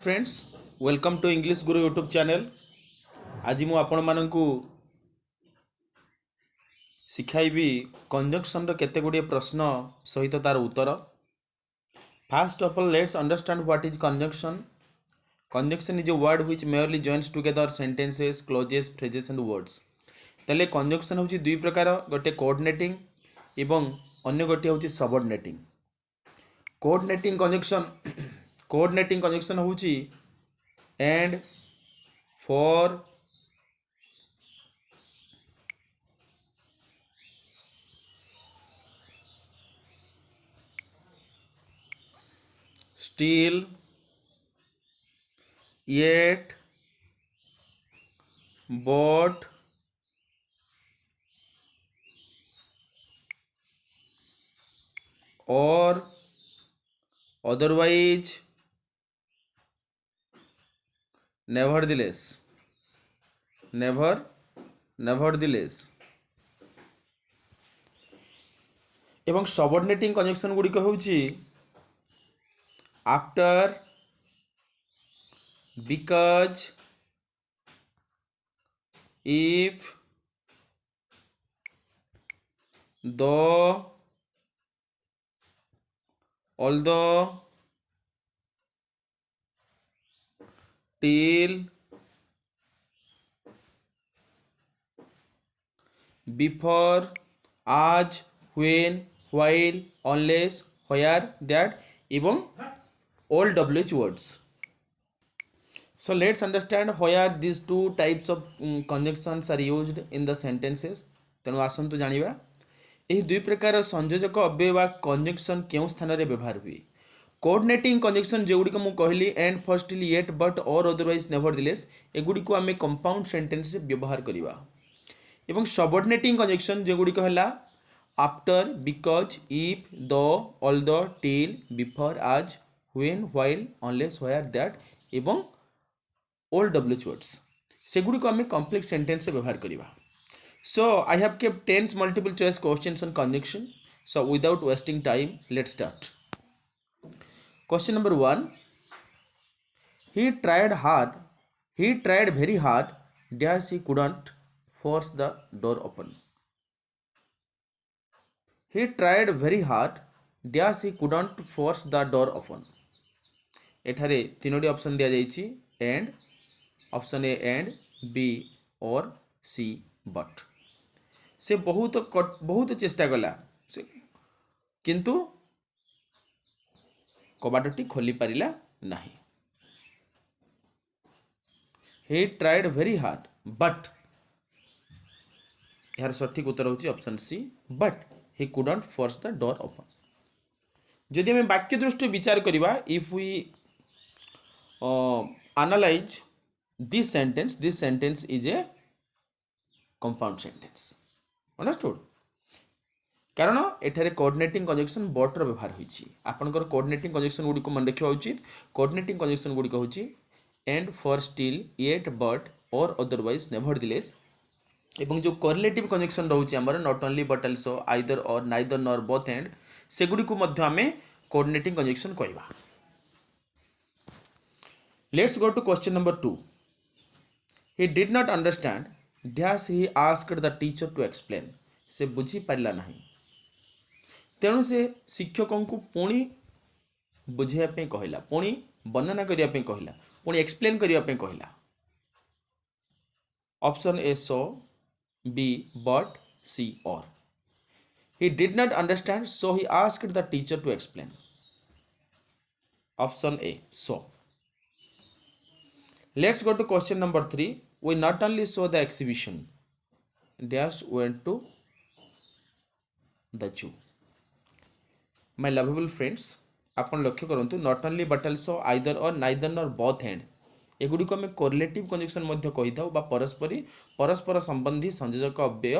Friends welcome to English Guru YouTube channel. आज मु आपण मानकु शिखाइबी कंजक्शन रो केते गुडी प्रश्न सहित तार उत्तर। First of all let's understand what is conjunction. Conjunction is a word which merely joins together sentences clauses phrases and words. तले conjunction होची दुई प्रकार, गोटे कोऑर्डिनेटिंग एवं अन्य गोटे होची सबऑर्डिनेटिंग। कोऑर्डिनेटिंग कंजक्शन होची and for still yet but or otherwise nevertheless एवं सबऑर्डिनेटिंग कंजक्शन गुड़िक होउची after, because, if, though, although, till, before, as, when, while, unless, where, that एवं all WH words. So let's understand where these two types of conjunctions are used in the sentences. तेणु आसतु जानिबा एही दुई प्रकार संयोजक अव्यय वा कंजक्शन केउ स्थान रे व्यवहार हुए। कोऑर्डिनेटिंग कंजक्शन जेगुडी को मु कहली and firstly yet but or otherwise nevertheless, एगुडी को आमे कंपाउंड सेंटेंस रे व्यवहार करिवा। एवं सबऑर्डिनेटिंग कंजक्शन जेगुडी को हला आफ्टर, बिकॉज, इफ, दो, ऑल्दो, टिल, बिफोर, आज, when, while, unless, where, that एवं all WH words सेगुडी को आमे कॉम्प्लेक्स सेंटेंस से व्यवहार करिवा। So I have kept 10 multiple choice questions on conjunction. So without wasting time, let's start. Question number 1. He tried very hard dash he couldn't force the door open. He tried very hard dash he couldn't force the door open. एठारे तीनोटी option दिया जाइछि and, option A and, B or C but. से बहुत चेष्टा कला से किंतु कबाटटी खोली पारिला नहीं। he tried very hard but यार सठिक उत्तर होची option C but he couldn't force the door open। जदि हमें वाक्य दृष्टि विचार करिबा, if we analyze this sentence is a compound sentence, understood। कारण एठारे कोऑर्डिनेटिंग कंजक्शन बट रो व्यवहार होईछि। आपनकर कोऑर्डिनेटिंग कंजक्शन गुडी को मन रखिबा उचित। कोऑर्डिनेटिंग कंजक्शन गुडी को होछि and, for, still, yet, but or otherwise nevertheless. एवं जो कोरिलेटिव कंजक्शन रहउछि हमर not only but also, either or, neither nor, both and, से गुडी को मध्य हमें कोऑर्डिनेटिंग कंजक्शन कहबा। Let's go to question number 2. He did not understand dash he asked the teacher to explain. से बुझी पारिला नहीं, तेणु से शिक्षक को पुणी बुझाइया पे कहला, पुणी वर्णना करिया पे कहला, पुणी एक्सप्लेन करिया पे कहला। Option A so, B but, C or. He did not understand so he asked the teacher to explain. Option A so. Let's go to question number 3. We not only saw the exhibition dash went to the zoo. My lovable friends, आपण लक्ष्य करंतु not only but also, either or, neither nor, both and एगुडी को हमें correlative conjunction मध्य कहि थाउ बा परस्पर संबंधी संयोजक अव्यय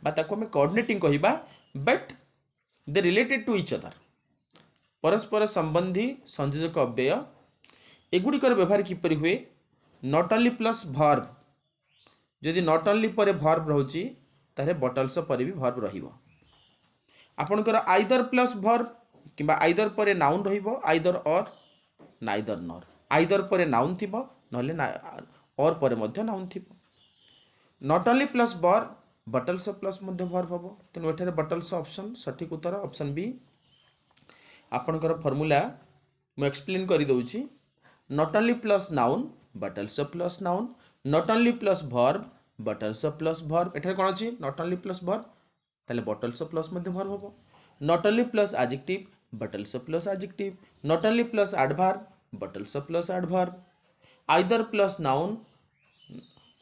बा ताको हमें कोऑर्डिनेटिंग कहिबा, but they related to each other. परस्पर संबंधी संयोजक अव्यय एगुडी कर व्यवहार किपरि हुए, नॉट ओनली प्लस वर्ब, जदि नॉट ओनली पर वर्ब रहउची तारे बट आल्सो पर भी वर्ब रहिबो। आपनकर आइदर प्लस वर्ब किंबा आइदर पर नाउन रहिबो, either or, neither nor. Either पर नाउन थी ना और पर नाउन थी not only plus verb but also plus verb हम तेणु एठारे बट अल्सो ऑप्शन सठिक उत्तर ऑप्शन बी आपणकर फॉर्मूला मु एक्सप्लेन कर दउची not only plus noun but also plus noun not only plus verb but also plus verb एठारे कोन अछि नॉट ओनली प्लस वर्ब ताले बट अल्सो प्लस वर्ब हम not only plus adjective but also plus adjective not only plus adverb but also plus adverb either plus noun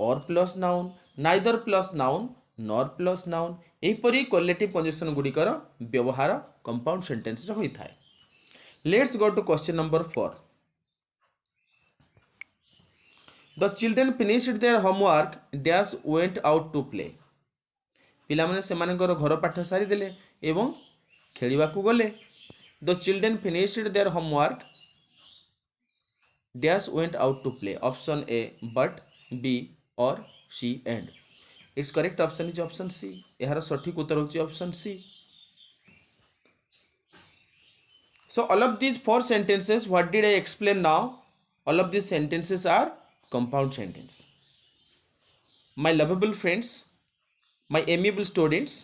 or plus noun neither plus noun nor plus noun एहीपरि collective conjunction गुड़िकर व्यवहार compound sentence रे होता है let's go to question number 4 the children finished their homework dash went out to play पिला माने सेमानकर घर पाठ सारी देले एवं खेलिबा को गले the children finished their homework dash went out to play option A but B or C and its correct option is option C यार सठिक उत्तर होची option C so all of these four sentences what did I explain now all of these sentences are compound sentence my lovable friends my amiable students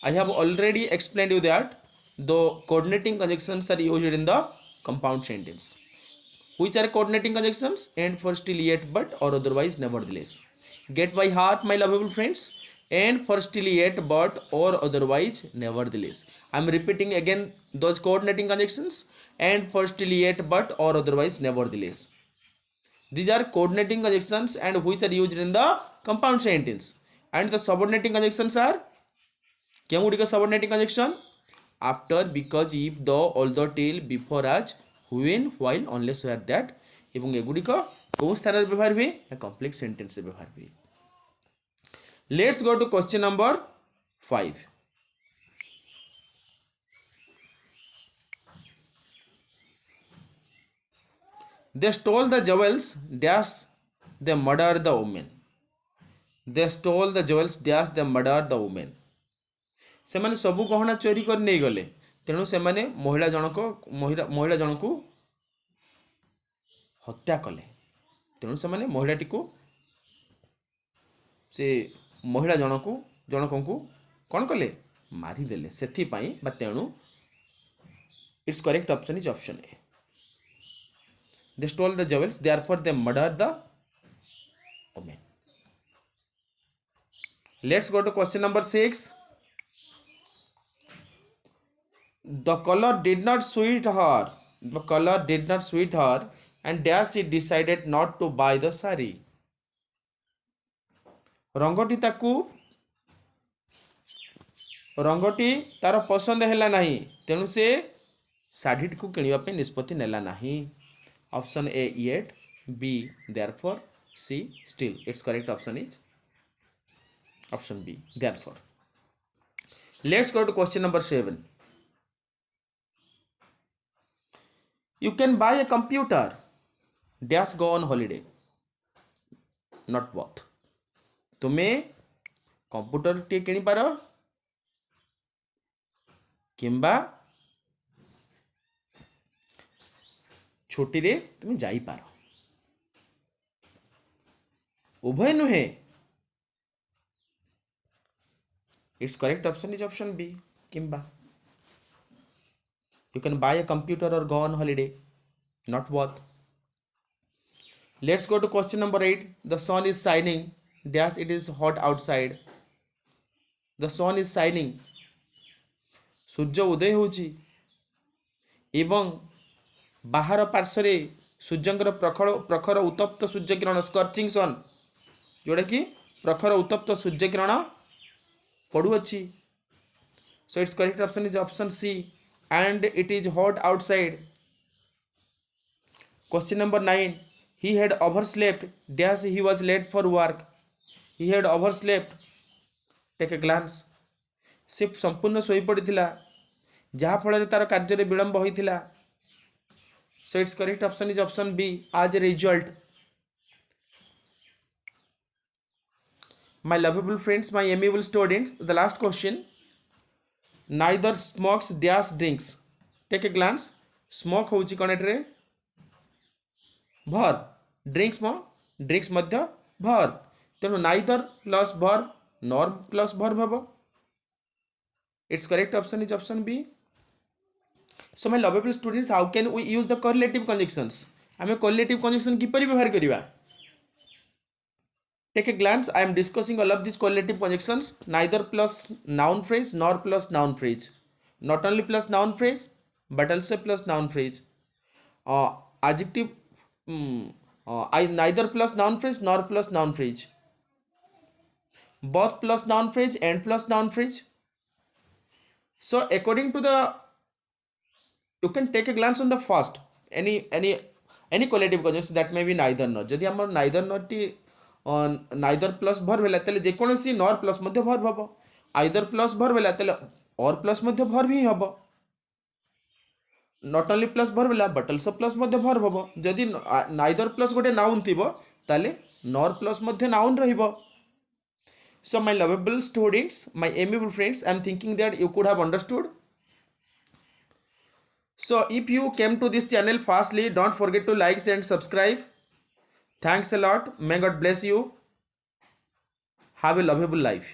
I have already explained you that the coordinating conjunctions are used in the compound sentence which are coordinating conjunctions and for still yet but or otherwise nevertheless get by heart my lovable friends and for still yet but or otherwise nevertheless I am repeating again those coordinating conjunctions and for still yet but or otherwise nevertheless these are coordinating conjunctions and which are used in the compound sentence and the subordinating conjunctions are क्यों गुड़िक subordinating conjunction after because if the although till before as when while unless where that एवं एगुड़िक कौन स्थान व्यवहार हुए complex sentence व्यवहार हुए let's go to question number 5 they stole the jewels dash they murdered the woman they stole the jewels dash they murdered the woman ସେମାନେ ସବୁ ଗହଣା ଚୋରି କରି ନେଇ ଗଲେ ତେଣୁ ସେମାନେ ମହିଳା ଜଣକୁ हत्या कले तेणु से महिलाटी को से महिला जनक को कौन कले मारिदेले से तेणु it's correct option is option A they stole the jewels therefore they murder the women let's go to question number 6 the colour did not suit her and dash she decided not to buy the sari रंगटी तार पसंद है नहीं तेणु से शाढ़ी को किणवाई निष्पत्ति नेला नहीं option A yet B therefore C still it's correct option is option B therefore let's go to question number 7 you can buy a computer dash go on holiday not both तुम्हें कंप्यूटर टे किणी पार किंबा छुट्टी रे तुम्हें जाई पार उभय नुहे its correct option is option B किंबा you can buy a computer or go on holiday not both let's go to question number 8 the sun is shining dash it is hot outside the sun is shining सूर्य उदय होची एवं बाहर पार्श्व सूर्यंकर प्रखर उत्तप्त सूर्य किरण स्कर्चिंग सन जोड़ा कि प्रखर उत्तप्त सूर्य किरण पड़ुअछि so its correct option is option C and it is hot outside question number 9 he had overslept dash he was late for work he had overslept take a glance से संपूर्ण सोई पड़िथिला जहाँ फल तार कार्य विलंब होइथिला so its correct option is option B as a result my lovable friends my amiable students the last question neither smokes dash drinks take a glance smoke होची connect रे verb, drinks मध्य verb, तेणु neither plus verb nor plus verb हबो. Its correct option is option B. So my lovable students, how can we use the correlative conjunctions? आमे correlative conjunction किपरि व्यवहार करिवा? Take a glance. I am discussing all of these correlative conjunctions. Neither plus noun phrase nor plus noun phrase. Not only plus noun phrase, but also plus noun phrase. Adjective. I neither plus noun phrase nor plus noun phrase. Both plus noun phrase and plus noun phrase. So according to the, you can take a glance on the first. Any correlative conjunction that may be neither nor. यदि हमर neither nor T neither plus भर भेला तेले जेकोसी नर plus मध्य भर हबो. Either plus भर भेला तेले और प्लस मध्य भर भी हबो. नॉट ओनली प्लस भर भेला बट आल्सो प्लस मध्य भर हबो. जदि नाइदर प्लस गोटे नाउन थिबो ताले नर प्लस मध्य नाउन रहिबो. So my lovable students, my amiable friends, I am thinking that you could have understood. So if you came to this channel firstly, don't forget to like and subscribe. Thanks a lot. May God bless you. Have a lovable life.